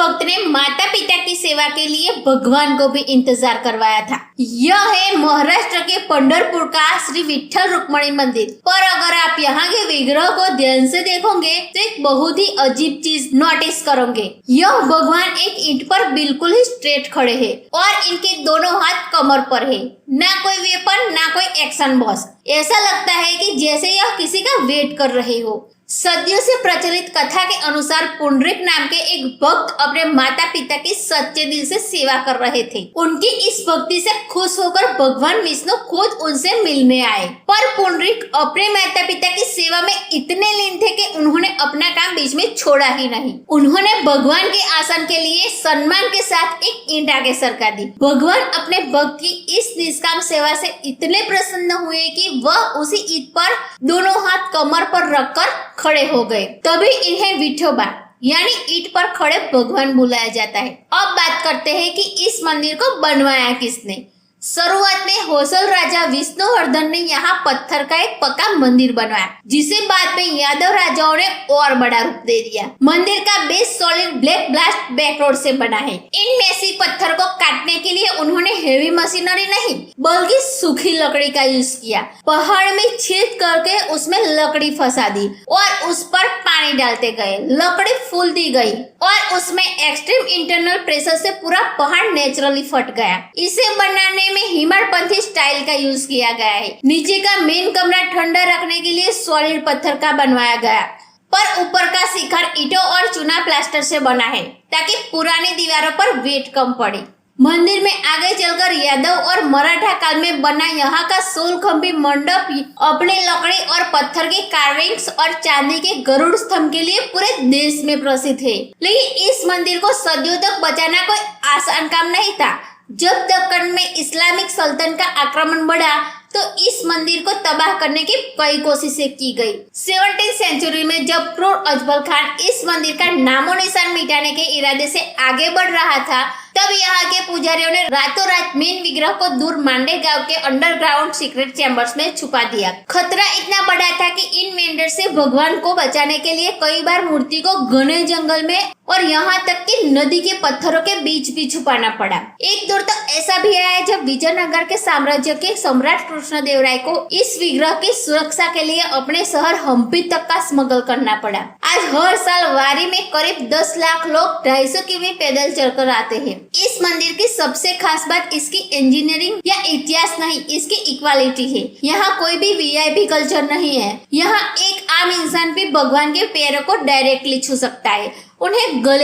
भक्त ने माता पिता की सेवा के लिए भगवान को भी इंतजार करवाया था। यह है महाराष्ट्र के पंढरपुर का श्री विठ्ठल रुक्मणी मंदिर। पर अगर आप यहाँ के विग्रह को ध्यान से देखोगे तो एक बहुत ही अजीब चीज नोटिस करोगे। यह भगवान एक ईंट पर बिल्कुल ही स्ट्रेट खड़े हैं और इनके दोनों हाथ कमर पर है। ना कोई वेपन, ना कोई एक्शन बॉस। ऐसा लगता है कि जैसे यह किसी का वेट कर रहे हो। सदियों से प्रचलित कथा के अनुसार पुंडरीक नाम के एक भक्त अपने माता पिता की सच्चे दिल से सेवा कर रहे थे। उनकी इस भक्ति से खुश होकर भगवान विष्णु खुद उनसे मिलने आए। पर पुंडरीक अपने माता पिता की सेवा में इतने लीन थे कि उन्होंने अपना काम बीच में छोड़ा ही नहीं। उन्होंने भगवान के आसन के लिए सम्मान के साथ एक ईंट आगे सरका दी। भगवान अपने भक्त की इस निष्काम सेवा से इतने प्रसन्न हुए कि वह उसी ईंट पर दोनों हाथ कमर पर रखकर खड़े हो गए। तभी इन्हें विठोबा यानी ईंट पर खड़े भगवान बुलाया जाता है। अब बात करते हैं कि इस मंदिर को बनवाया किसने। शुरुआत में होसल राजा विष्णुवर्धन ने यहाँ पत्थर का एक पक्का मंदिर बनवाया, जिसे बाद में यादव राजाओं ने और बड़ा रूप दे दिया। मंदिर का बेस सॉलिड ब्लैक ब्लास्ट बैकरोड से बना है। इन मैसी पत्थर को काटने के लिए उन्होंने हेवी मशीनरी नहीं बल्कि सूखी लकड़ी का यूज किया। पहाड़ में छेद करके उसमें लकड़ी फंसा दी और उस पर पानी डालते गए। लकड़ी फूल दी गई और उसमें एक्सट्रीम इंटरनल प्रेशर से पूरा पहाड़ नेचुरली फट गया। इसे बनाने में हिमालपंथी स्टाइल का यूज किया गया है। नीचे का मेन कमरा ठंडा रखने के लिए सॉलिड पत्थर का बनवाया गया, पर ऊपर का शिखर ईंटों और चूना प्लास्टर से बना है ताकि पुरानी दीवारों पर वेट कम पड़े। मंदिर में आगे चलकर यादव और मराठा काल में बना यहाँ का सोलखंभी मंडप अपने लकड़ी और पत्थर के कार्विंग्स और चांदी के गरुड़ स्तंभ के लिए पूरे देश में प्रसिद्ध है। लेकिन इस मंदिर को सदियों तक बचाना कोई आसान काम नहीं था। जब दक्कन में इस्लामिक सल्तनत का आक्रमण बढ़ा तो इस मंदिर को तबाह करने की कई कोशिशें की गई। 17वीं सेंचुरी में जब क्रूर अजमल खान इस मंदिर का नामो निशान मिटाने के इरादे से आगे बढ़ रहा था, तब यहाँ के पुजारियों ने रातों रात मेन विग्रह को दूर मांडे गांव के अंडरग्राउंड सीक्रेट चैम्बर्स में छुपा दिया। खतरा इतना बड़ा था कि इन वेंडर से भगवान को बचाने के लिए कई बार मूर्ति को घने जंगल में और यहाँ तक कि नदी के पत्थरों के बीच भी छुपाना पड़ा। एक दौर तो ऐसा भी आया जब विजयनगर के साम्राज्य के सम्राट कृष्णदेवराय को इस विग्रह की सुरक्षा के लिए अपने शहर हम्पी तक का स्मगल करना पड़ा। आज हर साल वारी में करीब 10 लाख लोग 250 किमी पैदल चलकर आते हैं। इस मंदिर की सबसे खास बात इसकी इंजीनियरिंग या इतिहास नहीं, इसकी इक्वालिटी है। यहाँ कोई भी वीआईपी कल्चर नहीं है। यहाँ एक आम इंसान भी भगवान के पैरों को डायरेक्टली छू सकता है, उन्हें गले